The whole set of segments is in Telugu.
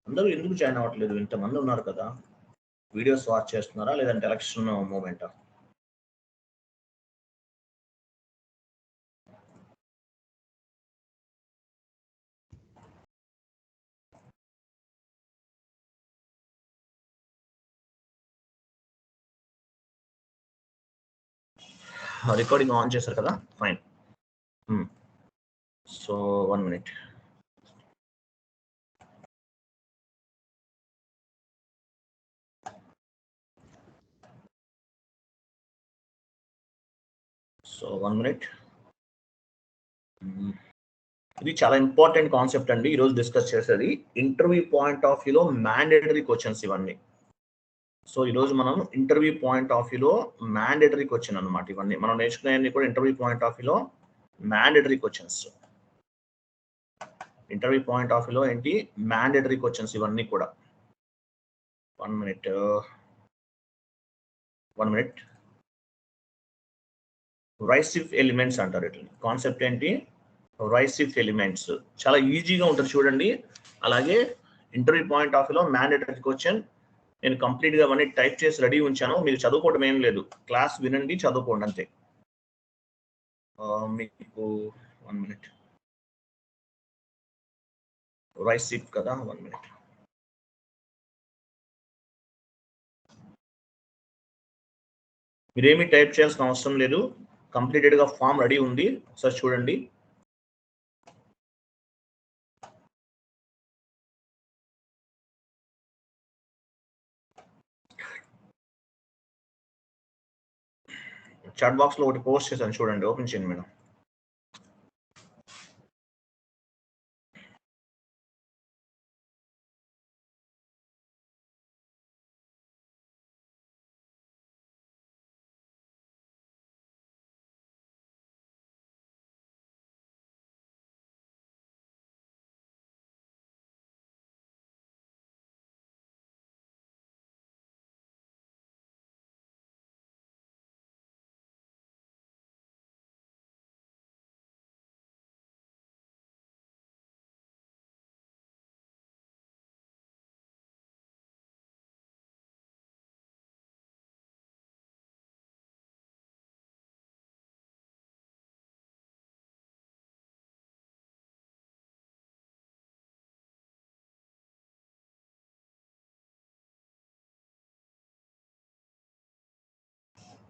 అందరూ ఎందుకు జాయిన్ అవ్వట్లేదు? ఇంతమంది ఉన్నారు కదా, వీడియోస్ వాచ్ చేస్తున్నారా లేదంటే ఎలక్షన్ మూమెంటా? రికార్డింగ్ ఆన్ చేశారు కదా, fine. So 1 minute. So 1 minute. ఇది చాలా ఇంపార్టెంట్ కాన్సెప్ట్ అండి. ఈరోజు డిస్కస్ చేసేది ఇంటర్వ్యూ పాయింట్ ఆఫ్ వ్యూలో మ్యాండేటరీ క్వశ్చన్స్ ఇవన్నీ. సో ఈరోజు మనం ఇంటర్వ్యూ పాయింట్ ఆఫ్ వ్యూలో మ్యాండేటరీ క్వశ్చన్ అనమాట. ఇవన్నీ మనం నేర్చుకునేవన్నీ కూడా ఇంటర్వ్యూ పాయింట్ ఆఫ్ వ్యూలో mandatory questions. Interview point of వ్యూలో ఏంటి? మ్యాండేటరీ క్వశ్చన్స్ ఇవన్నీ కూడా. 1 minute. 1 minute. రైసివ్ ఎలిమెంట్స్ అంటారు. ఇట్లా కాన్సెప్ట్ ఏంటి? రైసివ్ ఎలిమెంట్స్. చాలా ఈజీగా ఉంటుంది చూడండి. అలాగే ఇంటర్వ్యూ పాయింట్ ఆఫ్ వ్యూలో మ్యాండేటరీ క్వశ్చన్ నేను కంప్లీట్గా అవన్నీ టైప్ చేసి రెడీ ఉంచాను. మీరు చదువుకోవడం ఏం లేదు, క్లాస్ వినండి, చదువుకోండి అంతే. మీకు 1 minute. రైసివ్ కదా, 1 minute. మీరేమీ టైప్ చేయాల్సిన అవసరం లేదు, కంప్లీటెడ్గా ఫామ్ రెడీ ఉంది, ఒకసారి చూడండి. చాట్ బాక్స్ లో ఒకటి పోస్ట్ చేశాను చూడండి, ఓపెన్ చేయండి మేడం.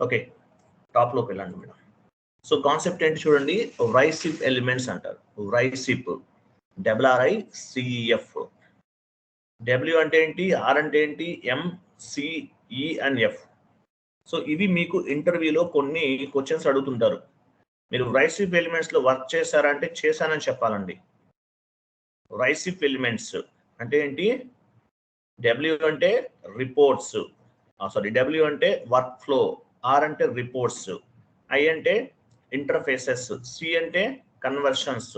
ఓకే, టాప్ లోకి వెళ్ళండి మేడం. సో కాన్సెప్ట్ ఏంటి చూడండి, రైసిప్ ఎలిమెంట్స్ అంటారు. రైసిప్, WRICEF. డబ్ల్యూ అంటే ఏంటి, ఆర్ అంటే ఏంటి, MCE అండ్ F. సో ఇవి మీకు ఇంటర్వ్యూలో కొన్ని క్వశ్చన్స్ అడుగుతుంటారు. మీరు రైసిప్ ఎలిమెంట్స్ లో వర్క్ చేశారంటే చేశానని చెప్పాలండి. రైసిప్ ఎలిమెంట్స్ అంటే ఏంటి? డబ్ల్యూ అంటే రిపోర్ట్స్, సారీ డబ్ల్యూ అంటే వర్క్ ఫ్లో, ఆర్ అంటే రిపోర్ట్స్, ఐ అంటే ఇంటర్ఫేసెస్, సి అంటే కన్వర్షన్స్,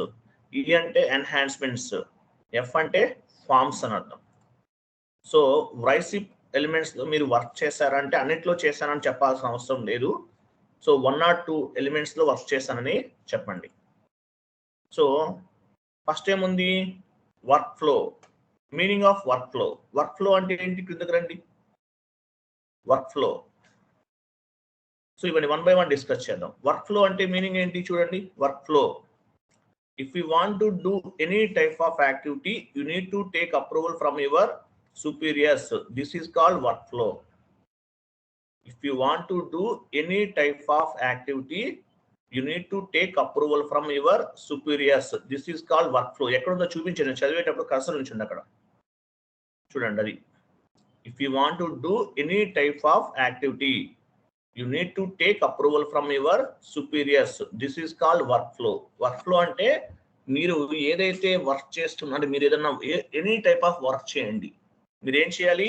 ఈ అంటే ఎన్హాన్స్మెంట్స్, ఎఫ్ అంటే ఫార్మ్స్ అని అర్థం. సో రైసిప్ ఎలిమెంట్స్ లో మీరు వర్క్ చేశారంటే అన్నిట్లో చేశానని చెప్పాల్సిన అవసరం లేదు. సో 1 or 2 ఎలిమెంట్స్ లో వర్క్ చేశానని చెప్పండి. సో ఫస్ట్ ఏముంది? Work flow. Meaning of work flow. Work flow అంటే ఏంటి? క్రిందకి రండి. Work flow. సో ఇవన్నీ 1 by 1 డిస్కస్ చేద్దాం. వర్క్ ఫ్లో అంటే మీనింగ్ ఏంటి చూడండి. Work flow, if you want to do any type of activity, you need to take approval from your superiors. This is called workflow. If you want to do any type of activity, you need to take approval from your superiors. This is called workflow. ఎక్కడుందో చూపించండి, చదివేటప్పుడు కర్సర్ ఉంచండి అక్కడ చూడండి. అది if you want to do any type of activity, you need to take approval from your superiors. This is called workflow. Workflow అంటే మీరు ఏదైతే వర్క్ చేస్తున్నారో, మీరు ఏదైనా ఎనీ టైప్ ఆఫ్ వర్క్ చేయండి, మీరు ఏం చేయాలి?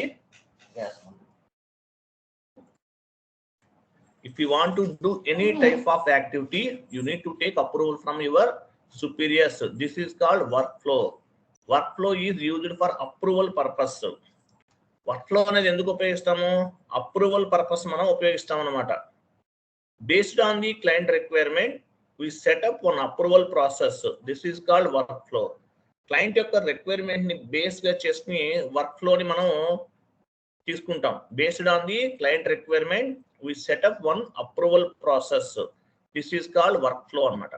If you want to do any type of activity, you need to take approval from your superiors. This is called workflow. Workflow is used for approval purpose. Workflow అనేది ఎందుకు ఉపయోగిస్తాము? అప్రూవల్ పర్పస్ మనం ఉపయోగిస్తాం అన్నమాట. Based on the client requirement, we set up one approval process. This is called workflow. Client యొక్క రిక్వైర్మెంట్ ని బేస్ గా చేసుకుని వర్క్ ఫ్లో ని మనం తీసుకుంటాం. Based on the client requirement we set up one approval process. This is called workflow అన్నమాట.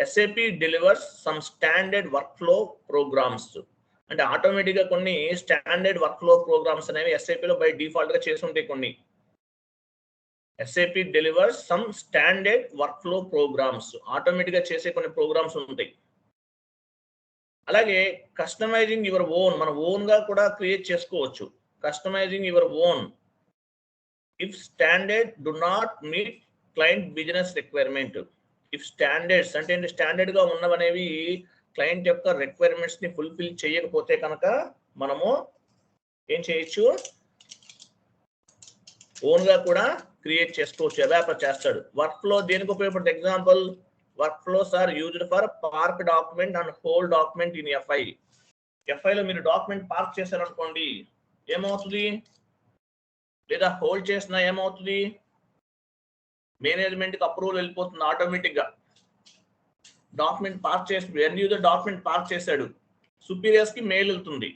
SAP delivers some standard workflow programs. అంటే ఆటోమేటిక్ గా కొన్ని స్టాండర్డ్ వర్క్ ఫ్లో ప్రోగ్రామ్స్ అనేవి SAP లో బై డిఫాల్ట్ గా చేసి ఉంటాయి. కొన్ని SAP delivers some standard workflow programs. Automatic గా చేసే కొన్ని ప్రోగ్రామ్స్ ఉంటాయి. అలాగే కస్టమైజింగ్ యువర్ ఓన్, మన ఓన్ గా కూడా క్రియేట్ చేసుకోవచ్చు. Customising your own if standard do not meet client business requirement. If standards అంటే స్టాండర్డ్ గా ఉన్నవనేవి క్లయింట్ యొక్క రిక్వైర్మెంట్స్ ని ఫుల్ఫిల్ చేయకపోతే కనుక మనము ఏం చేయొచ్చు, ఓన్ గా కూడా క్రియేట్ చేసుకోవచ్చు. డెవలపర్ చేస్తాడు. వర్క్ ఫ్లో దేనికి ఉపయోగపడుతుంది? Example, workflows are used for park document and hold document in FI. FI లో మీరు డాక్యుమెంట్ పార్క్ చేశారనుకోండి ఏమవుతుంది, లేదా హోల్డ్ చేసినా ఏమవుతుంది, మేనేజ్మెంట్ కి అప్రూవల్ వెళ్ళిపోతుంది ఆటోమేటిక్ గా. డాక్యుమెంట్ పార్క్ చేసి ఎండ్ యూజర్ డాక్యుమెంట్ పార్క్ చేశాడు, సుపీరియర్స్ కి మెయిల్ వెళ్తుంది.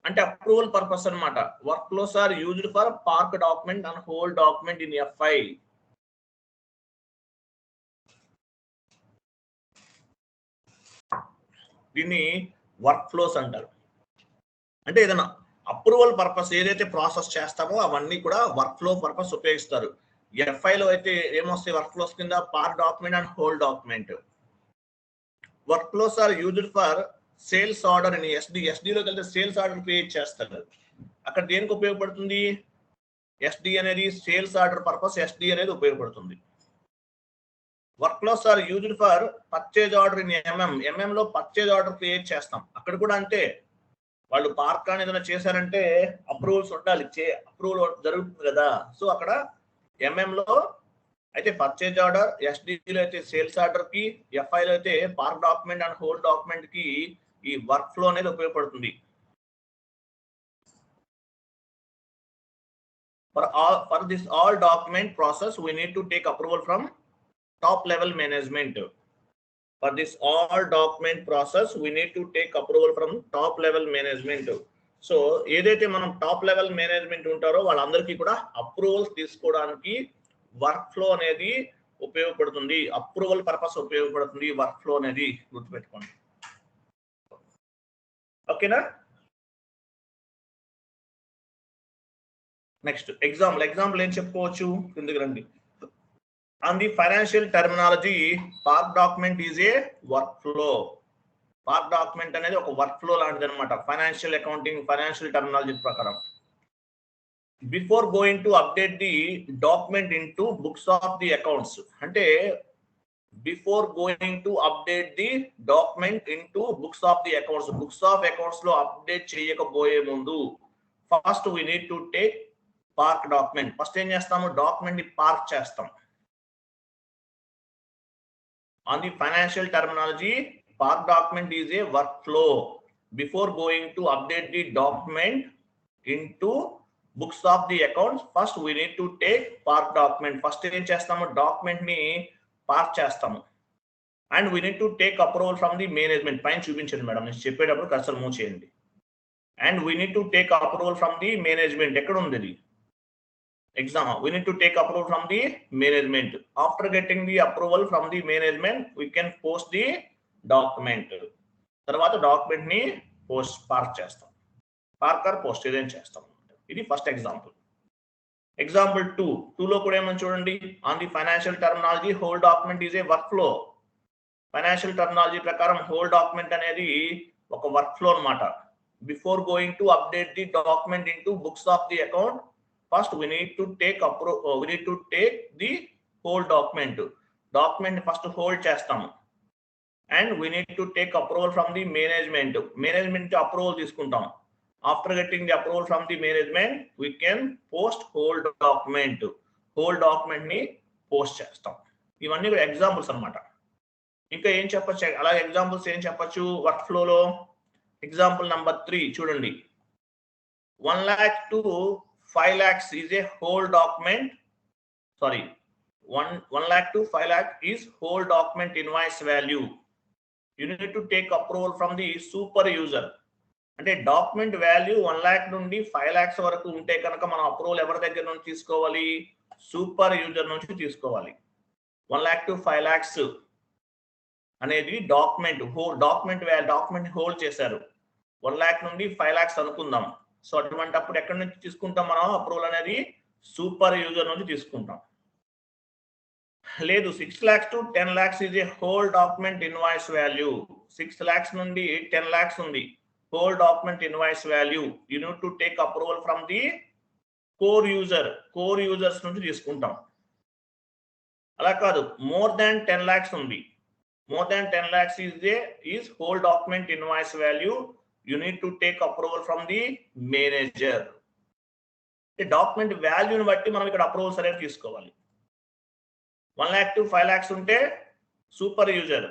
అంటే అప్రూవల్ పర్పస్ అన్నమాట. Workflows are used for park document and hold document in FI. దీన్ని వర్క్ ఫ్లోస్ అంటారు. అంటే ఏదైనా అప్రూవల్ పర్పస్ ఏదైతే ప్రాసెస్ చేస్తామో అవన్నీ కూడా వర్క్ ఫ్లో పర్పస్ ఉపయోగిస్తారు. FI లో అయితే ఏమొస్తాయి వర్క్ ఫ్లోస్ కింద? Park document and hold document. Workflows are used for sales order అని SD లోకి వెళ్తే సేల్స్ ఆర్డర్ క్రియేట్ చేస్తారు. అక్కడ దేనికి ఉపయోగపడుతుంది? SD అనేది సేల్స్ ఆర్డర్ పర్పస్ SD అనేది ఉపయోగపడుతుంది. Workflows are used for purchase order in MM లో పర్చేజ్ ఆర్డర్ క్రియేట్ చేస్తాం. అక్కడ కూడా అంతే, వాళ్ళు పార్క్ అని ఏదైనా చేశారంటే అప్రూవల్స్ ఉండాలి, అప్రూవల్ జరుగుతుంది కదా. సో అక్కడ MM లో అయితే పర్చేజ్ ఆర్డర్, SD లో అయితే సేల్స్ ఆర్డర్ కి, FI లో అయితే park document and hold document కి ఈ వర్క్ ఫ్లో అనేది ఉపయోగపడుతుంది. For this all document process we need to take approval from top level management. For this all document process we need to take approval from top level management. So ఏదైతే మనం టాప్ లెవెల్ మేనేజ్మెంట్ ఉంటారో వాళ్ళందరికీ కూడా అప్రూవల్స్ తీసుకోవడానికి వర్క్ ఫ్లో అనేది ఉపయోగపడుతుంది. అప్రూవల్ పర్పస్ ఉపయోగపడుతుంది వర్క్ ఫ్లో అనేది, గుర్తుపెట్టుకోండి. ఓకేనా? నెక్స్ట్ ఎగ్జాంపుల్ ఏం చెప్పుకోవచ్చు? కిందకి రండి. On the financial terminology park document is a workflow. Park document అనేది ఒక వర్క్ ఫ్లో లాంటిది అనమాట. ఫైనాన్షియల్ అకౌంటింగ్, ఫైనాన్షియల్ టర్మినాలజీ ప్రకారం. Before going to update the document into books of the accounts. అంటే before going to update the document into books of the accounts, books of accounts లో అప్డేట్ చేయకపోయే ముందు first we need to take park document. First ఏం చేస్తాము? డాక్యుమెంట్ ని పార్క్ చేస్తాం. On the financial terminology park document is a work flow. Before going to update the document into books of the accounts first we need to take park document. First ఏం చేస్తాము? డాక్యుమెంట్ ని పార్క్ చేస్తాము. And we need to take approval from the management. పైన చూపించండి మేడం, నేను చెప్పేటప్పుడు కర్సర్ మూవ్ చేయండి. And we need to take approval from the management. ఎక్కడ ఉంది ఇది? we need to take approval from the management. After getting the approval from the management we can post the document. తర్వాత డాక్యుమెంట్ ని పార్క్ చేస్తాం. పార్కర్ పోస్ట్ ఏదైనా చేస్తాం. ఇది ఫస్ట్ ఎగ్జాంపుల్. ఎగ్జాంపుల్ 2 లో కూడా ఏమని చూడండి. On the financial terminology hold document is a workflow. Financial terminology ప్రకారం హోల్ డాక్యుమెంట్ అనేది ఒక వర్క్ ఫ్లో అన్నమాట. Before going to update the document into books of the account first we need to take the whole document. Document first hold చేస్తాము. And we need to take approval from the management approval తీసుకుంటాం. After getting the approval from the management we can post whole document ని పోస్ట్ చేస్తాం. ఇవన్నీ కూడా ఎగ్జాంపుల్స్ అన్నమాట. ఇంకా ఏం చెప్పచ్చు? అలాగే ఎగ్జాంపుల్స్ ఏం చెప్పచ్చు వర్క్ ఫ్లోలో? ఎగ్జాంపుల్ నెంబర్ 3 చూడండి. 1 lakh to 5 lakhs is a whole document. Sorry, 1 lakh to 5 lakh is whole document invoice value. You need to take approval from the super user. అంటే డాక్యుమెంట్ వాల్యూ 1 lakh నుండి 5 lakhs వరకు ఉంటే కనుక మనం అప్రూవల్ ఎవరి దగ్గర నుంచి తీసుకోవాలి? సూపర్ యూజర్ నుంచి తీసుకోవాలి. 1 lakh to 5 lakhs అనేది డాక్యుమెంట్ హోల్డ్ చేశారు. 1 lakh నుండి 5 lakhs అనుకుందాం. సో అటువంటిప్పుడు ఎక్కడి నుంచి తీసుకుంటాం మనం అప్రూవల్ అనేది? సూపర్ యూజర్ నుంచి తీసుకుంటాం. లేదు 6 lakhs to 10 lakhs is a whole document invoice value. 6 lakhs నుండి 10 lakhs ఉంది whole document invoice value. You need to take approval from the core users నుంచి తీసుకుంటాం. అలా కాదు మోర్ దాన్ 10 lakhs ఉంది. More than 10 lakhs is whole document invoice value. You need to take approval from the manager. The document value ని బట్టి మనం ఇక్కడ అప్రూవల్స్ అనేది తీసుకోవాలి. 1 lakh to 5 lakhs ఉంటే super user,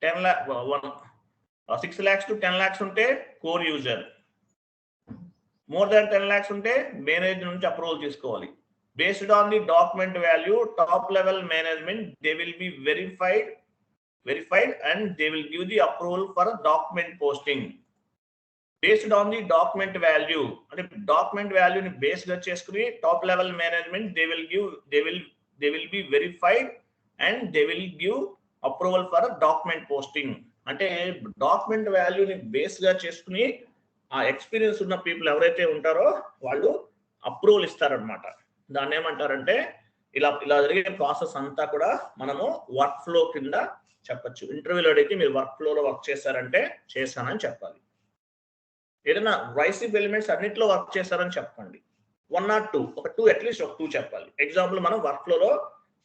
6 lakhs to 10 lakhs ఉంటే core user, more than 10 lakhs ఉంటే మేనేజర్ నుంచి అప్రూవల్ తీసుకోవాలి. Based on the document value, top level management they will be verified and they will give the approval for document posting. Based on the document value, అంటే document value ని బేస్ గా చేసుకుని top level management they will be verified and they will give approval for document posting. అంటే డాక్యుమెంట్ వాల్యూని బేస్ గా చేసుకుని ఆ ఎక్స్పీరియన్స్ ఉన్న పీపుల్ ఎవరైతే ఉంటారో వాళ్ళు అప్రూవల్ ఇస్తారనమాట. దాన్ని ఏమంటారంటే ఇలా జరిగే ప్రాసెస్ అంతా కూడా మనము వర్క్ ఫ్లో కింద చెప్పచ్చు. ఇంటర్వ్యూలో అడిగితే మీరు వర్క్ ఫ్లోలో వర్క్ చేశారంటే చేశానని చెప్పాలి. ఏదైనా రైసిప్ ఎలిమెంట్స్ అన్నింటిలో వర్క్ చేశారని చెప్పండి. 1 or 2, ఒక 2 అట్లీస్ట్ ఒక 2 చెప్పాలి. ఎగ్జాంపుల్ మనం వర్క్ ఫ్లోలో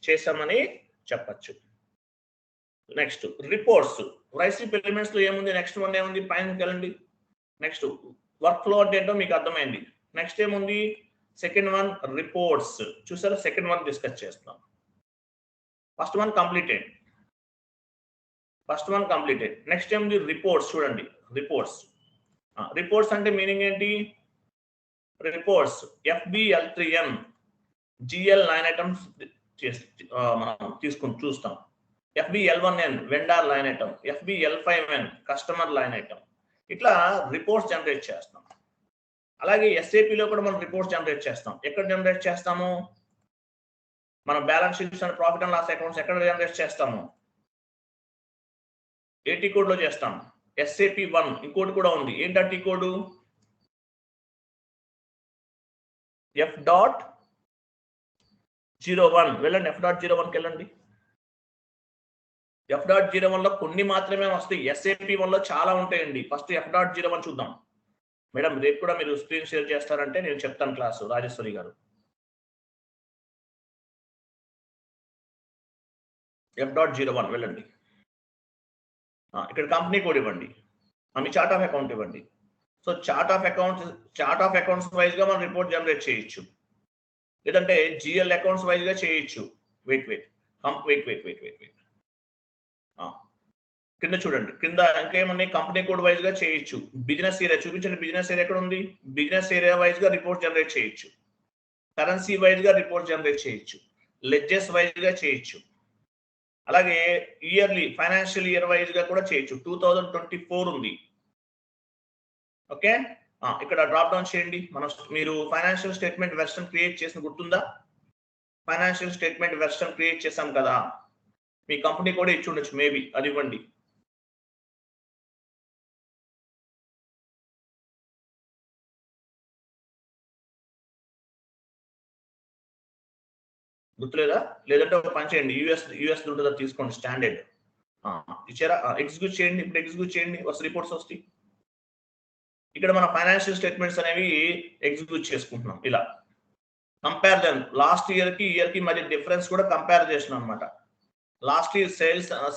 చేశామని చెప్పచ్చు. Next reports. రైసిప్ ఎలిమెంట్స్ లో ఏముంది? నెక్స్ట్ వన్ ఏముంది? పైన వెళ్ళండి. నెక్స్ట్ వర్క్ ఫ్లో అంటే ఏంటో మీకు అర్థమైంది. నెక్స్ట్ ఏముంది? Second one reports. చూసారా? సెకండ్ వన్ డిస్కస్ చేస్తున్నాం. First one completed. నెక్స్ట్ ఏముంది? రిపోర్ట్స్. చూడండి రిపోర్ట్స్ అంటే మీనింగ్ ఏంటి? రిపోర్ట్స్ FBL3N GL 9 ఐటమ్స్ మనం చూస్తాం. FBL1N vendor line item, FBL5N customer line item. ఇట్లా రిపోర్ట్స్ జనరేట్ చేస్తాం. అలాగే SAPలో కూడా మనం రిపోర్ట్స్ జనరేట్ చేస్తాం. ఎక్కడ జనరేట్ చేస్తాము? మనం balance sheets and profit and loss accounts ఎక్కడ జనరేట్ చేస్తాము? AT కోడ్లో చేస్తాం. SAP1 ఇంకోటి కూడా ఉంది. ఏంటంటే ఈ కోడ్ F.01. వెళ్ళండి F.01కి వెళ్ళండి. F.01లో కొన్ని మాత్రమే వస్తాయి. SAP1లో చాలా ఉంటాయండి. ఫస్ట్ F.01 చూద్దాం. మేడం రేపు కూడా మీరు స్క్రీన్ షేర్ చేస్తారంటే నేను చెప్తాను క్లాసు. రాజేశ్వరి గారు F.01 వెళ్ళండి. ఇక్కడ కంపెనీ కోడ్ ఇవ్వండి, మీ చార్ట్ ఆఫ్ అకౌంట్ ఇవ్వండి. So chart of accounts wise గా మనం రిపోర్ట్ జనరేట్ చేయొచ్చు, లేదంటే GL అకౌంట్స్ వైజ్ గా చేయొచ్చు. వెయిట్ కింద చూడండి. కింద ఇంకేమున్నాయి? కంపెనీ కోడ్ వైజ్ గా చేయొచ్చు. బిజినెస్ ఏరియా చూపించండి. బిజినెస్ ఏరియా ఎక్కడ ఉంది? బిజినెస్ ఏరియా వైజ్ గా రిపోర్ట్ జనరేట్ చేయొచ్చు. కరెన్సీ వైజ్ గా రిపోర్ట్ జనరేట్ చేయొచ్చు. లెడ్జెస్ వైజ్ గా చేయొచ్చు. అలాగే ఇయర్లీ ఫైనాన్షియల్ ఇయర్ వైజ్ గా కూడా చేయొచ్చు. 2024 ఉంది. ఓకే, ఇక్కడ డ్రాప్ డౌన్ చేయండి. మీరు ఫైనాన్షియల్ స్టేట్మెంట్ వెర్షన్ క్రియేట్ చేసిన గుర్తుందా? ఫైనాన్షియల్ స్టేట్మెంట్ వెర్షన్ క్రియేట్ చేసాం కదా, మీ కంపెనీ కూడా ఇచ్చి ఉండొచ్చు, మేబీ అది ఇవ్వండి. గుర్తులేదా? లేదంటే ఒక పని చేయండి, యూఎస్ ఉంటుందా తీసుకోండి, స్టాండర్డ్ ఇచ్చారా? ఎగ్జిక్యూట్ చేయండి. ఇప్పుడు ఎగ్జిక్యూట్ చేయండి, రిపోర్ట్స్ వస్తాయి. ఇక్కడ మన ఫైనాన్షియల్ స్టేట్మెంట్స్ అనేవి ఎగ్జిక్యూట్ చేసుకుంటున్నాం. ఇలా కంపారిజన్ లాస్ట్ ఇయర్ కి మధ్య డిఫరెన్స్ కూడా కంపేర్ చేస్తున్నాం అనమాట. లాస్ట్ ఇయర్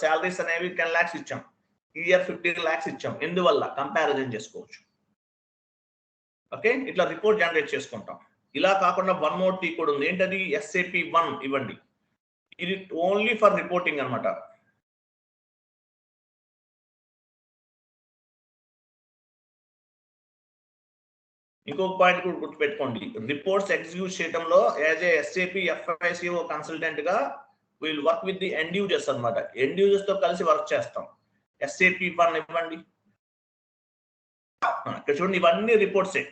శాలరీస్ అనేవి 10 lakhs ఇచ్చాం, ఈ ఇయర్ 15 lakhs ఇచ్చాం. ఎందువల్ల? కంపారిజన్ చేసుకోవచ్చు. ఓకే, ఇట్లా రిపోర్ట్ జనరేట్ చేసుకుంటాం. ఇలా కాకుండా వన్ మోర్ టీ కూడా ఉంది. ఏంటది? SAP1 ఇవ్వండి. ఇది ఓన్లీ ఫర్ రిపోర్టింగ్ అనమాట. ఇంకొక పాయింట్ కూడా గుర్తుపెట్టుకోండి. రిపోర్ట్స్ ఎగ్జిక్యూట్ చేయడంలో as a SAP FICO consultant గా will work with the end users అనమాట. ఎండ్ యూజర్స్ తో కలిసి వర్క్ చేస్తాం. SAP 1 ఇవ్వండి. ఇక్కడ చూడండి, ఇవన్నీ రిపోర్ట్సే.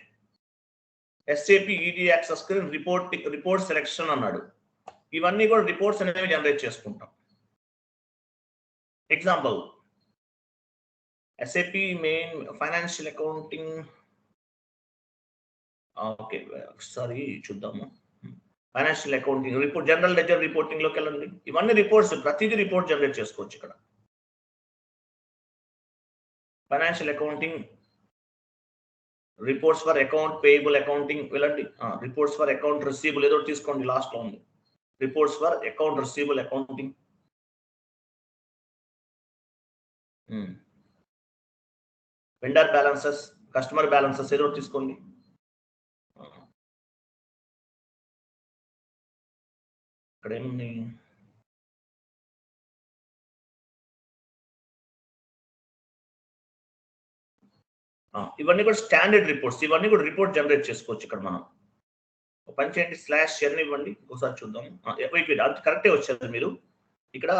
SAP ED access screen report selection అన్నాడు. ఇవన్నీ కూడా రిపోర్ట్స్ అనేవి జనరేట్ చేసుకుంటాం. Example SAP main financial accounting. Okay, ఒకసారి చూద్దాము. Financial accounting report, general ledger reporting లోకి వెళ్ళండి. ఇవన్నీ రిపోర్ట్స్, ప్రతిదీ రిపోర్ట్ జనరేట్ చేసుకోవచ్చు. ఇక్కడ financial accounting reports for account payable accounting వెళ్ళండి. రిపోర్ట్స్ ఫర్ అకౌంట్ రిసీబుల్ ఏదో తీసుకోండి, లాస్ట్ లో ఉంది. Reports for account రిసీబుల్ accounting. Vendor balances, customer balances ఏదో తీసుకోండి. ఇక్కడ ఏముంది? ఇవన్నీ కూడా స్టాండర్డ్ రిపోర్ట్స్. ఇవన్నీ కూడా రిపోర్ట్ జనరేట్ చేసుకోవచ్చు. ఇక్కడ మనం పని చేయండి, /n ఇవ్వండి, ఒకసారి చూద్దాం. అది కరెక్టే వచ్చారు మీరు. ఇక్కడ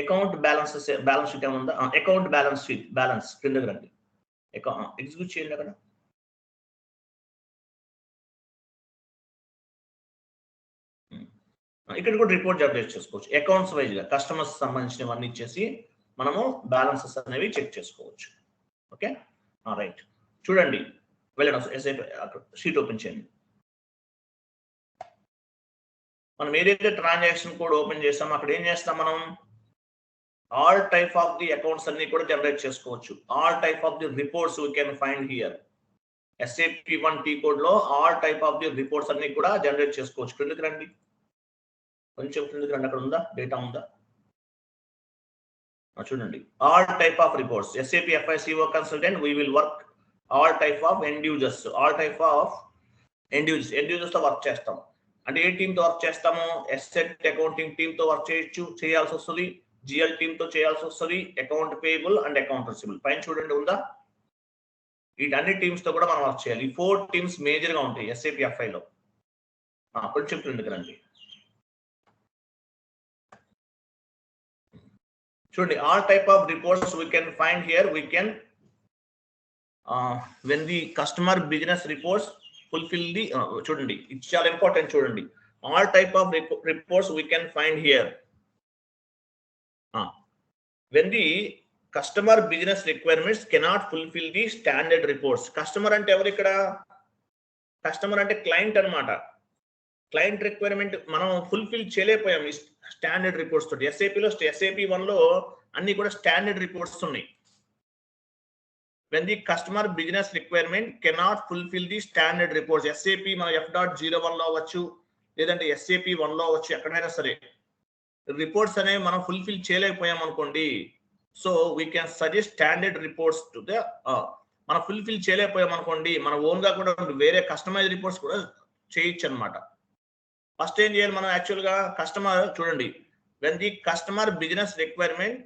అకౌంట్ బ్యాలెన్స్ షీట్ ఏముందా? అకౌంట్ బ్యాలెన్స్ షీట్, బ్యాలెన్స్ కిందకి రండి. ఎగ్జిక్యూట్ చేయండి. అక్కడ ఇక్కడ కూడా రిపోర్ట్ జనరేట్ చేసుకోవచ్చు. అకౌంట్స్ వైజ్ గా కస్టమర్స్ సంబంధించినవన్నీ ఇచ్చేసి మనము బ్యాలెన్సెస్ అనేవి చెక్ చేసుకోవచ్చు. Okay, right. చూడండి, వెళ్ళండి, షీట్ ఓపెన్ చేయండి. మనం ఏదైతే ట్రాన్సాక్షన్ కోడ్ ఓపెన్ చేస్తామో అక్కడ ఏం చేస్తాం మనం? All type of the accounts అన్ని కూడా జనరేట్ చేసుకోవచ్చు. All type of the reports we can find here. SAP 1 T code లో all type of the reports అన్ని కూడా జనరేట్ చేసుకోవచ్చు. కిందకి రండి, కొంచెం కిందకి రండి. అక్కడ ఉందా డేటా? ఉందా? చూడండి, all type of reports. SAP FICO consultant we will work all type of end users. All type of end users తో వర్క్ చేస్తాం. అంటే ఏ టీమ్ తో వర్క్ చేస్తాము? అసెట్ అకౌంటింగ్ టీమ్ తో వర్క్ చేయాల్సి వస్తుంది. GL టీమ్ తో చేయాల్సి వస్తుంది. Account payable and account రిసీబుల్. పైన చూడండి, ఉందా? వీటన్ని టీమ్స్ తో కూడా మనం వర్క్ చేయాలి. ఈ 4 టీమ్స్ మేజర్ గా ఉంటాయి SAP FI లో. కొంచెం క్రిందకి రండి. చూడండి, all type of reports we can find here. We can when the customer business reports fulfill the చూడండి, ఇది చాలా ఇంపార్టెంట్. చూడండి, all type of reports we can find here. When the customer business requirements cannot fulfill the standard reports. Customer అంటే ఎవరు ఇక్కడ? కస్టమర్ అంటే క్లయింట్ అన్నమాట. క్లయింట్ రిక్వైర్మెంట్ మనం ఫుల్ఫిల్ చేయలేకపోయాం ఈ స్టాండర్డ్ రిపోర్ట్స్ తోటి. SAP 1 లో అన్ని కూడా స్టాండర్డ్ రిపోర్ట్స్ ఉన్నాయి. When the customer business requirement cannot fulfill the standard reports. SAP మన F.01 లో అవ్వచ్చు, లేదంటే SAP 1 లో అవ్వచ్చు, ఎక్కడైనా సరే రిపోర్ట్స్ అనేవి మనం ఫుల్ఫిల్ చేయలేకపోయాం అనుకోండి. So we can suggest standard reports to the మనం ఫుల్ఫిల్ చేయలేకపోయాం అనుకోండి, మన ఓన్ గా కూడా వేరే కస్టమైజ్ రిపోర్ట్స్ కూడా చేయొచ్చు అనమాట. ఫస్ట్ ఏం చేయాలి మనం? యాక్చువల్ గా కస్టమర్ చూడండి, when the customer business requirement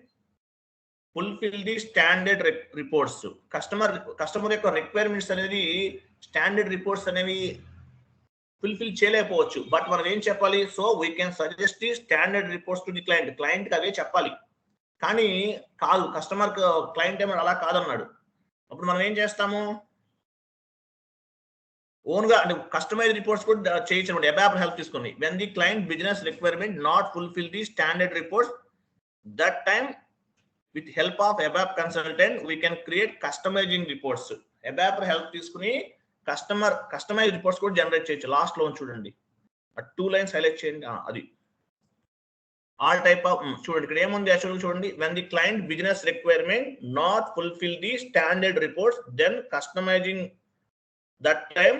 fulfill the standard reports. Customer యొక్క రిక్వైర్మెంట్స్ అనేది స్టాండర్డ్ రిపోర్ట్స్ అనేవి ఫుల్ఫిల్ చేయలేకపోవచ్చు. బట్ మనం ఏం చెప్పాలి? So we can suggest the standard reports to the client. Client కి అవే చెప్పాలి. కానీ కాదు, కస్టమర్ క్లయింట్ ఏమో అలా కాదన్నాడు. అప్పుడు మనం ఏం చేస్తాము? ఓన్ గా అంటే కస్టమైజ్ రిపోర్ట్స్ కూడా చేయొచ్చు. ABAP హెల్ప్ తీసుకొని when the client business requirement not fulfill the standard reports, that time with help of ABAP consultant we can create customizing reports. ABAP help తీసుకుని కస్టమైజ్ రిపోర్ట్స్ కూడా జనరేట్ చేయొచ్చు. లాస్ట్ లో చూడండి, 2 లైన్స్ హైలైట్ చేయండి. అది ఆల్ టైప్ ఆఫ్ చూడండి, ఇక్కడ ఏముంది యాక్చువల్గా చూడండి, when the client business requirement not fulfill the standard reports, then customizing, that time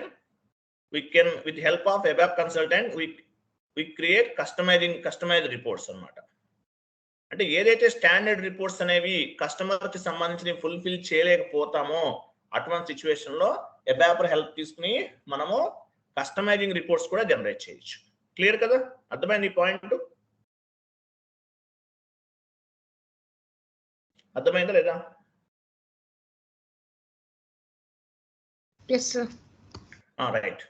we can with help of ABAP consultant we create customized reports అన్నమాట. అంటే ఏదైతే స్టాండర్డ్ రిపోర్ట్స్ అనేవి కస్టమర్ కి సంబంధించి ఫుల్ఫిల్ చేయలేకపోతామో అటువంటి సిచ్యువేషన్ లో ABAP హెల్ప్ తీసుకుని మనము కస్టమైజింగ్ రిపోర్ట్స్ కూడా జనరేట్ చేయొచ్చు. క్లియర్ కదా? అర్థమైంది ఈ పాయింట్? అర్థమైందా లేదా? Yes sir. Right.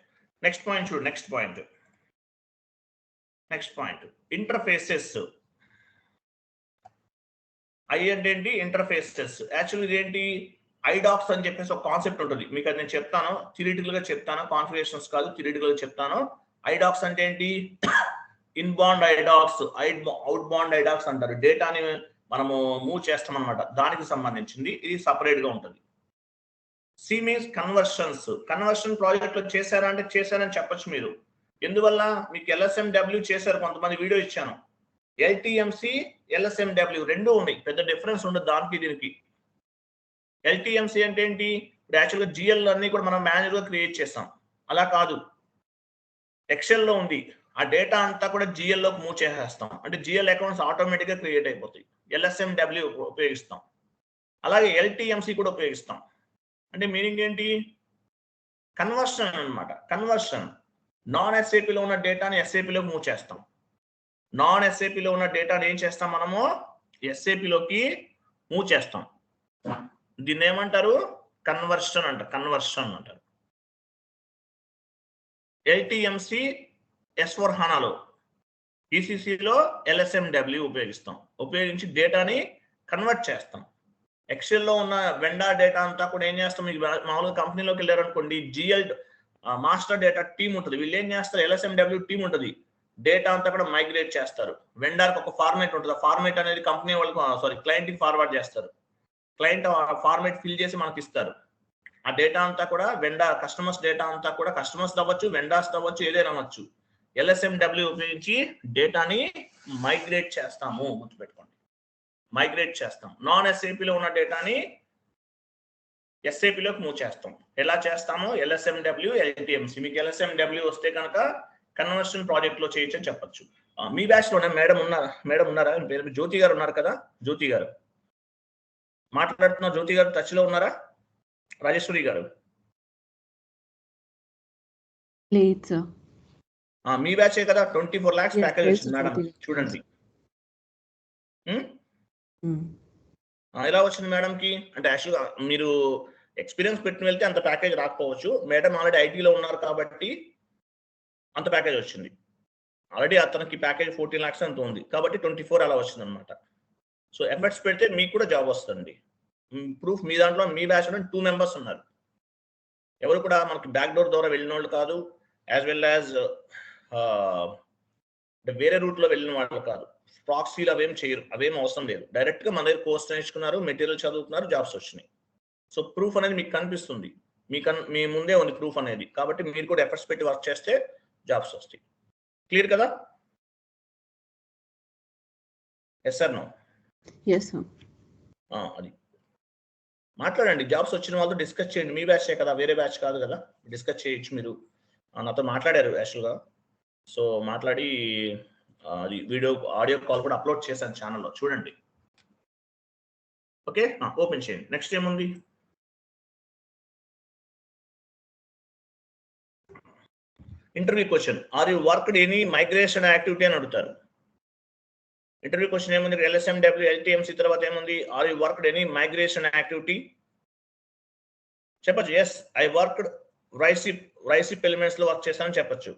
Next point చూడు. Next point interfaces. ఐ అంటే ఏంటి ఇంటర్ఫేసెస్. యాక్చువల్లీ ఇదేంటి ఐడాక్స్ అని చెప్పేసి ఒక కాన్సెప్ట్ ఉంటుంది. మీకు అది నేను చెప్తాను, థియరిటికల్ గా చెప్తాను, కాన్ఫిగరేషన్స్ కాదు, థియరిటికల్ గా చెప్తాను. ఐడాక్స్ అంటే ఏంటి ఇన్బౌండ్ ఐడాక్స్, అవుట్ బౌండ్ ఐడాక్స్ అంటారు. డేటాని మనము మూవ్ చేస్తాం అనమాట, దానికి సంబంధించింది. ఇది సపరేట్ గా ఉంటుంది. C means conversions. Conversion project లో చేశారా అంటే చేశారని చెప్పొచ్చు మీరు. ఎందువల్ల మీకు LSMW చేశారు, కొంతమంది వీడియో ఇచ్చాను. LTMC LSMW రెండు ఉన్నాయి, పెద్ద డిఫరెన్స్ ఉండదు దానికి దీనికి. LTMC అంటే ఏంటి, ఇప్పుడు యాక్చువల్గా జిఎల్ అన్ని కూడా మనం మాన్యువల్ గా క్రియేట్ చేస్తాం. అలా కాదు, ఎక్సెల్ లో ఉంది, ఆ డేటా అంతా కూడా GL లోకి మూవ్ చేసేస్తాం. అంటే GL అకౌంట్స్ ఆటోమేటిక్ గా క్రియేట్ అయిపోతాయి. LSMW ఉపయోగిస్తాం. అలాగే LTMC కూడా ఉపయోగిస్తాం. అంటే మీనింగ్ ఏంటి, కన్వర్షన్ అన్నమాట. కన్వర్షన్, నాన్ ఎస్ఏపీలో ఉన్న డేటాని ఎస్ఏపీలోకి మూవ్ చేస్తాం. నాన్ ఎస్ఏపీలో ఉన్న డేటాని ఏం చేస్తాం మనము, ఎస్ఏపీలోకి మూవ్ చేస్తాం. దీన్ని ఏమంటారు, కన్వర్షన్ అంటారు. కన్వర్షన్ అంటారు. LTMC S/4HANAలో, ECCలో LSMW ఉపయోగిస్తాం. ఉపయోగించి డేటాని కన్వర్ట్ చేస్తాం. ఎక్సెల్లో ఉన్న వెండార్ డేటా అంతా కూడా ఏం చేస్తాం, మీకు మామూలుగా కంపెనీలోకి వెళ్ళారనుకోండి, GL మాస్టర్ డేటా టీమ్ ఉంటుంది. వీళ్ళు ఏం చేస్తారు, LSMW టీమ్ ఉంటుంది, డేటా అంతా కూడా మైగ్రేట్ చేస్తారు. వెండార్కి ఒక ఫార్మేట్ ఉంటుంది, ఆ ఫార్మేట్ అనేది కంపెనీ వాళ్ళకి క్లయింట్కి ఫార్వర్డ్ చేస్తారు. క్లయింట్ ఫార్మేట్ ఫిల్ చేసి మనకి ఇస్తారు. ఆ డేటా అంతా కూడా వెండార్ కస్టమర్స్ డేటా అంతా కూడా, కస్టమర్స్ అవ్వచ్చు, వెండార్స్ అవ్వచ్చు, ఏదైనా అవ్వచ్చు, LSMW ఉపయోగించి డేటాని మైగ్రేట్ చేస్తాము. గుర్తుపెట్టుకోండి, మైగ్రేట్ చేస్తాం. నాన్ ఎస్ఏపీలో ఉన్న డేటాని ఎస్ఏపీలోకి మూవ్ చేస్తాం. ఎలా చేస్తాము, LSMW LTMC. మీకు LSMW వస్తే కనుక కన్వర్షన్ ప్రాజెక్ట్ లో చేయొచ్చు అని చెప్పొచ్చు. మీ బ్యాచ్ లోనే మేడం ఉన్నారా, పేరు జ్యోతి గారు ఉన్నారు కదా, జ్యోతి గారు మాట్లాడుతున్నారు. జ్యోతి గారు టచ్ లో ఉన్నారా? రాజేశ్వరి గారు లేదు సార్. మీ బ్యాచే కదా, 24 lakhs ప్యాకేజ్ వచ్చింది మేడం, చూడండి. ఎలా వచ్చింది మేడంకి అంటే, యాక్చువల్గా మీరు ఎక్స్పీరియన్స్ పెట్టిన వెళ్తే అంత ప్యాకేజ్ రాకపోవచ్చు. మేడం ఆల్రెడీ ఐటీలో ఉన్నారు కాబట్టి అంత ప్యాకేజ్ వచ్చింది. ఆల్రెడీ అతనికి ప్యాకేజ్ 14 lakhs అంత ఉంది కాబట్టి 24 అలా వచ్చింది అనమాట. సో ఎఫర్ట్స్ పెడితే మీకు కూడా జాబ్ వస్తుంది. ప్రూఫ్ మీ దాంట్లో, మీ బ్యాచ్ లో 2 members ఉన్నారు. ఎవరు కూడా మనకి బ్యాక్ డోర్ ద్వారా వెళ్ళిన వాళ్ళు కాదు, యాజ్ వెల్ యాజ్ వేరే రూట్ లో వెళ్ళిన వాళ్ళు కాదు. ప్రాక్సీలు అవేం చేయరు, అవేం అవసరం లేదు. డైరెక్ట్ గా మన దగ్గర కోర్స్ నేర్చుకున్నారు, మెటీరియల్ చదువుతున్నారు, జాబ్స్ వచ్చినాయి. సో ప్రూఫ్ అనేది మీకు కనిపిస్తుంది, మీ ముందే ఉంది ప్రూఫ్ అనేది. కాబట్టి మీరు కూడా ఎఫర్ట్స్ పెట్టి వర్క్ చేస్తే జాబ్స్ వస్తాయి. క్లియర్ కదా? Yes sir, no? Yes sir. అది మాట్లాడండి, జాబ్స్ వచ్చిన వాళ్ళతో డిస్కస్ చేయండి. మీ బ్యాచే కదా, వేరే బ్యాచ్ కాదు కదా, డిస్కస్ చేయొచ్చు. మీరు నాతో మాట్లాడారు యాక్చువల్గా. సో మాట్లాడి అది ఆడియో కాల్ కూడా అప్లోడ్ చేశాను ఛానల్లో, చూడండి. ఓకే, ఓపెన్ చేయండి. నెక్స్ట్ ఏముంది, interview question. Are you worked any migration activity అని అడుగుతారు. ఇంటర్వ్యూ క్వశ్చన్ ఏముంది, LSMW LTMC తర్వాత ఏముంది, are you worked any migration activity చెప్పచ్చు. Yes, I worked RICEF elements లో వర్క్ చేశానని చెప్పచ్చు.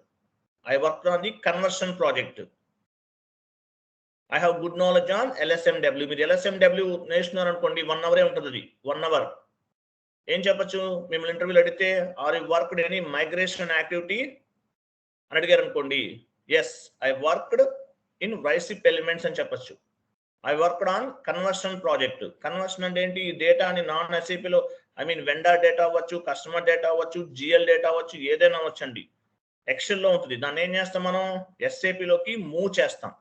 I worked on the conversion project. I have good knowledge on LSMW. మీరు LSMW నేర్చుకున్నారు అనుకోండి, 1 hour ఉంటుంది అది, 1 hour. ఏం చెప్పచ్చు, మిమ్మల్ని ఇంటర్వ్యూలో అడిగితే are you worked any migration activity అని అడిగారు అనుకోండి, yes I worked in RICEF elements అని చెప్పచ్చు. I worked on conversion project. Conversion అంటే ఏంటి, డేటాని నాన్ ఎస్ఏపీలో, వెండర్ డేటా అవ్వచ్చు, కస్టమర్ డేటా అవ్వచ్చు, GL డేటా అవ్వచ్చు, ఏదైనా అవ్వచ్చండి. ఎక్సెల్లో ఉంటుంది, దాన్ని ఏం చేస్తాం మనం, ఎస్ఏపీలోకి మూవ్ చేస్తాం.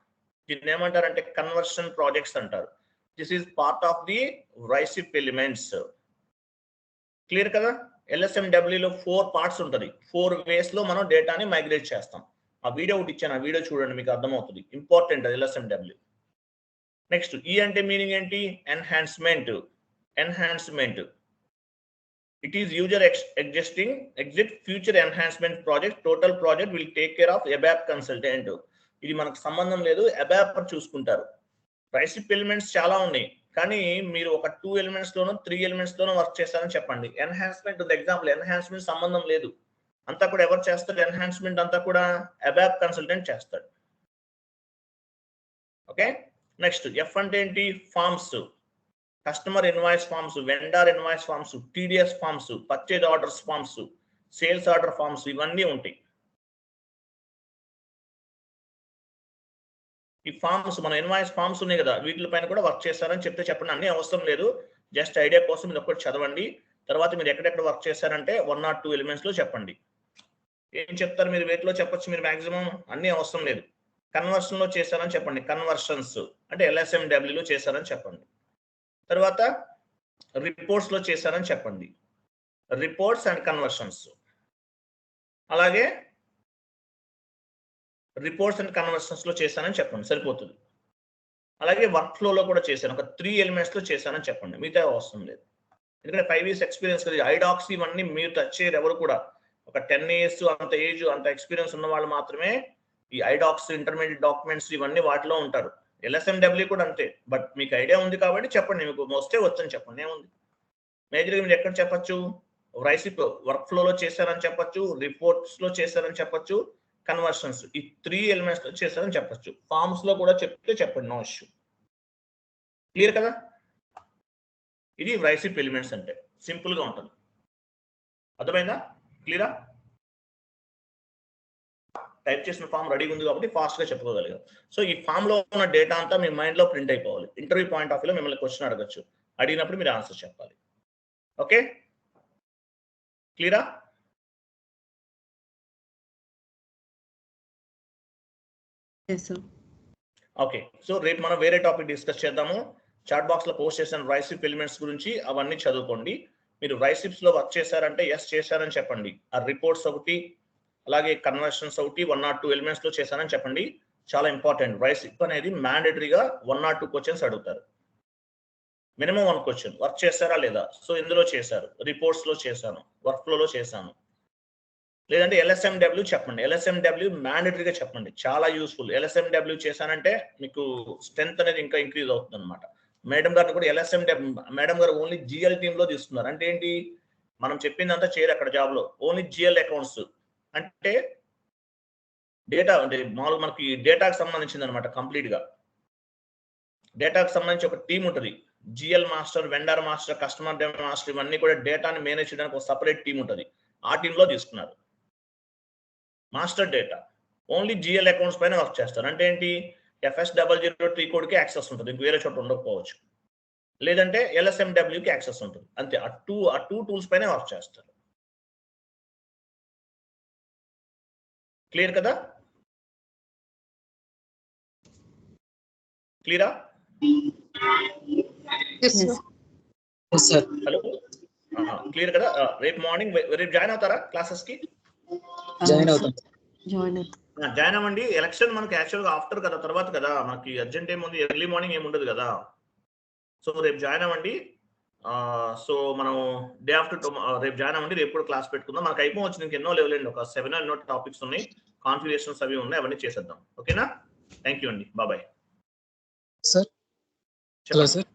దీన్ని ఏమంటారంటే కన్వర్షన్ ప్రాజెక్ట్స్ అంటారు. This is part of the RICEF elements. Clear కదా? LSMW లో 4 parts ఉంటుంది. 4 ways లో మనం డేటాని మైగ్రేట్ చేస్తాం. ఆ వీడియో ఒకటి ఇచ్చాను, ఆ వీడియో చూడండి, మీకు అర్థమవుతుంది. ఇంపార్టెంట్ అది LSMW. నెక్స్ట్ ఈ అంటే మీనింగ్ ఏంటి, enhancement. It is user exit future enhancement project. Total project will take care of ABAP consultant. ఇది మనకు సంబంధం లేదు, ABAP చూసుకుంటారు. రైసిప్ ఎలిమెంట్స్ చాలా ఉన్నాయి, కానీ మీరు ఒక 2 elements లోనో 3 elements లోనో వర్క్ చేస్తారని చెప్పండి. ఎన్హాన్స్మెంట్ ఉంది ఎగ్జాంపుల్, ఎన్హాన్స్మెంట్ సంబంధం లేదు, అంతా కూడా ఎవరు చేస్తారు, ఎన్హాన్స్మెంట్ అంతా కూడా ABAP కన్సల్టెంట్ చేస్తాడు. ఓకే, నెక్స్ట్ F అంటే ఏంటి, forms. Customer invoice forms, vendor invoice forms, TDS forms, purchase orders forms, sales order forms, ఇవన్నీ ఉంటాయి. ఈ ఫార్మ్స్, మన ఇన్వాయిస్ ఫార్మ్స్ ఉన్నాయి కదా, వీటిపైన కూడా వర్క్ చేస్తారని చెప్తే చెప్పండి. అన్ని అవసరం లేదు, జస్ట్ ఐడియా కోసం మీరు ఒక్కటి చదవండి. తర్వాత మీరు ఎక్కడెక్కడ వర్క్ చేశారంటే 1 or 2 ఎలిమెంట్స్ లో చెప్పండి. ఏం చెప్తారు మీరు? వేటిలో చెప్పొచ్చు మీరు మాక్సిమం? అన్ని అవసరం లేదు. కన్వర్షన్ లో చేశారని చెప్పండి. కన్వర్షన్స్ అంటే LSMW లో చేశారని చెప్పండి. తర్వాత రిపోర్ట్స్ లో చేశారని చెప్పండి. Reports and conversions. అలాగే రిపోర్ట్స్ అండ్ కన్వర్షన్స్ లో చేశానని చెప్పండి, సరిపోతుంది. అలాగే వర్క్ ఫ్లోలో కూడా చేశాను, ఒక 3 ఎలిమెంట్స్ లో చేశానని చెప్పండి. మిగతా అవసరం లేదు, ఎందుకంటే 5 years ఎక్స్పీరియన్స్ కదా. ఐడాక్స్ ఇవన్నీ మీరు టచ్ చేయరు ఎవరు కూడా. ఒక 10 years అంత ఏజ్, అంత ఎక్స్పీరియన్స్ ఉన్న వాళ్ళు మాత్రమే ఈ ఐడాక్స్, ఇంటర్మీడియట్ డాక్యుమెంట్స్ ఇవన్నీ వాటిలో ఉంటారు. LSMW కూడా అంతే. బట్ మీకు ఐడియా ఉంది కాబట్టి చెప్పండి, మీకు వస్తే వచ్చని చెప్పండి, ఏముంది. మేజర్గా మీరు ఎక్కడ చెప్పచ్చు? రైసిప్ వర్క్ ఫ్లోలో చేశారని చెప్పచ్చు, రిపోర్ట్స్ లో చేశారని చెప్పచ్చు, కన్వర్షన్స్ ఈ 3 ఎలిమెంట్స్ లో చేశారని చెప్పచ్చు. ఫార్మ్స్ లో కూడా చెప్తే చెప్పండి, నో ఇష్యూ. క్లియర్ కదా? ఇది రైసిప్ ఎలిమెంట్స్ అంటే సింపుల్ గా ఉంటుంది. అర్థమైందా? క్లియరా? టైప్ చేసిన ఫామ్ రెడీగా ఉంది కాబట్టి ఫాస్ట్ గా చెప్పుకోగలిగాం. సో ఈ ఫామ్ లో ఉన్న డేటా అంతా మీ మైండ్ లో ప్రింట్ అయిపోవాలి. ఇంటర్వ్యూ పాయింట్ ఆఫ్ వ్యూలో మిమ్మల్ని క్వశ్చన్ అడగచ్చు, అడిగినప్పుడు మీరు ఆన్సర్ చెప్పాలి. ఓకే, క్లియరా? Yes sir. ఓకే, సో రేపు మనం వేరే టాపిక్ డిస్కస్ చేద్దాము. చాట్ బాక్స్ లో పోస్ట్ చేసిన రైసిప్ ఎలిమెంట్స్ గురించి అవన్నీ చదువుకోండి. మీరు రైసిప్స్ లో వర్క్ చేశారంటే ఎస్ చేశారని చెప్పండి. ఆ రిపోర్ట్స్ ఒకటి, అలాగే కన్వర్షన్స్ ఒకటి, 1 or 2 ఎలిమెంట్స్ లో చేశారని చెప్పండి. చాలా ఇంపార్టెంట్. రైసిప్ అనేది మ్యాండేటరీగా 1 or 2 క్వశ్చన్స్ అడుగుతారు. Minimum 1 question. వర్క్ చేశారా లేదా? సో ఇందులో చేశారు, రిపోర్ట్స్ లో చేశాను, వర్క్ ఫ్లోలో చేశాను. లేదంటే LSMW చెప్పండి. LSMW మ్యాండేటరీగా చెప్పండి, చాలా యూస్ఫుల్. LSMW చేశానంటే మీకు స్ట్రెంత్ అనేది ఇంకా ఇంక్రీజ్ అవుతుంది అనమాట. మేడం గారిని కూడా LSMW మేడం గారు ఓన్లీ GL టీమ్ లో తీసుకున్నారు. అంటే ఏంటి? మనం చెప్పిందంతా చేయరు అక్కడ జాబ్ లో. ఓన్లీ GL అకౌంట్స్ అంటే డేటా, అంటే మామూలుగా మనకి డేటాకి సంబంధించింది అనమాట. కంప్లీట్ గా డేటాకి సంబంధించి ఒక టీం ఉంటుంది. GL master, vendor master, customer master, ఇవన్నీ కూడా డేటాని మేనేజ్ చేయడానికి ఒక సపరేట్ టీం ఉంటుంది. ఆ టీంలో తీసుకున్నారు. Master data only GL accounts పైన వర్క్ చేస్తారు. అంటే ఏంటి? FS003 కోడ్కి యాక్సెస్ ఉంటుంది, వేరే చోట ఉండకపోవచ్చు. లేదంటే LSMWకి యాక్సెస్ ఉంటుంది, అంతే. ఆ టూ టూల్స్ పైన వర్క్ చేస్తారు. క్లియర్ కదా? క్లియరా? హలో, క్లియర్ కదా? రేపు మార్నింగ్ రేపు జాయిన్ అవుతారా క్లాసెస్ కి? జాయిన్ అవుతాం. జాయిన్ అవ్వండి. ఎలక్షన్ మనకి యాక్చువల్గా ఆఫ్టర్ కదా, తర్వాత కదా. మనకి అర్జెంట్ ఏముంది, ఎర్లీ మార్నింగ్ ఏమి ఉండదు కదా. సో రేపు జాయిన్ అవ్వండి. సో మనం డే ఆఫ్టర్ రేపు జాయిన్ అవ్వండి. రేపు కూడా క్లాస్ పెట్టుకుందాం. మనకు అయిపోవచ్చు, ఇంక ఎన్నో లేవులేండి, ఒక 7 or 8 టాపిక్స్ ఉన్నాయి. కాన్ఫిగరేషన్స్ అవి ఉన్నాయి, అవన్నీ చేసేద్దాం. ఓకేనా? థ్యాంక్ యూ అండి, బాబాయ్. Sir hello sir.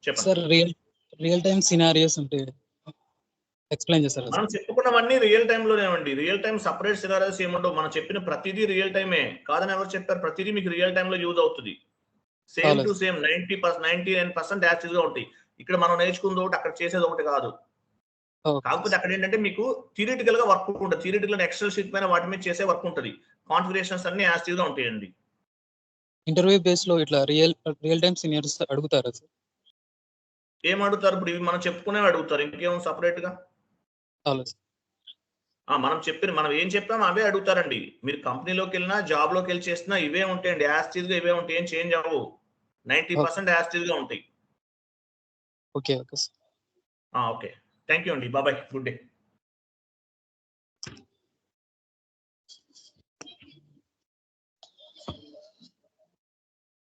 చెప్పండి సార్ రియల్ టైమ్ సినారియోస్ ఉంటే ఎక్స్ప్లెయిన్ చేస్తారా? మనం చెప్పుకున్నవన్నీ రియల్ టైమ్ లోనే అండి. రియల్ టైమ్ సపరేట్ సినారియోస్ ఏముండవు. మనం చెప్పిన ప్రతిదీ రియల్ టైమే. కాదని ఎవరు చెప్పారు? ప్రతిదీ మీకు రియల్ టైమ్ లో యూజ్ అవుతుంది. సేమ్ టు సేమ్ 99% యాక్టివ్ గా ఉంటాయి. ఇక్కడ మనం నేర్చుకుంది ఒకటి, అక్కడ చేసేది ఒకటి కాదు. కాకపోతే అక్కడ ఏంటంటే మీకు థియరిటికల్ గా వర్క్ ఉంటుంది. థియరిటికల్ ఎక్సెల్ షీట్ పైన వాటి మీద చేసే వర్క్ ఉంటుంది. కాన్ఫిగరేషన్స్ అన్ని యాక్టివ్ గా ఉంటాయండి. ఇంటర్వ్యూ బేస్ లో ఇట్లా రియల్ టైమ్ సినారియోస్ అడుగుతారా సార్? ఏం అడుగుతారు? ఇప్పుడు ఇవి మనం చెప్పుకునేవి అడుగుతారు, ఇంకేం సపరేట్ గా? మనం ఏం చెప్పామో అవే అడుగుతారండి. మీరు కంపెనీలోకి వెళ్ళినా, జాబ్ లోకి వెళ్ళి చేసినా ఇవే ఉంటాయండి. యాస్టీజ్ గా ఇవే ఉంటాయి, ఏం చేంజ్ అవ్వవు. 90% యాస్టీజ్ గా ఉంటాయి. ఓకే. ఓకే, థ్యాంక్ యూ అండి, బాబాయ్, గుడ్ డే.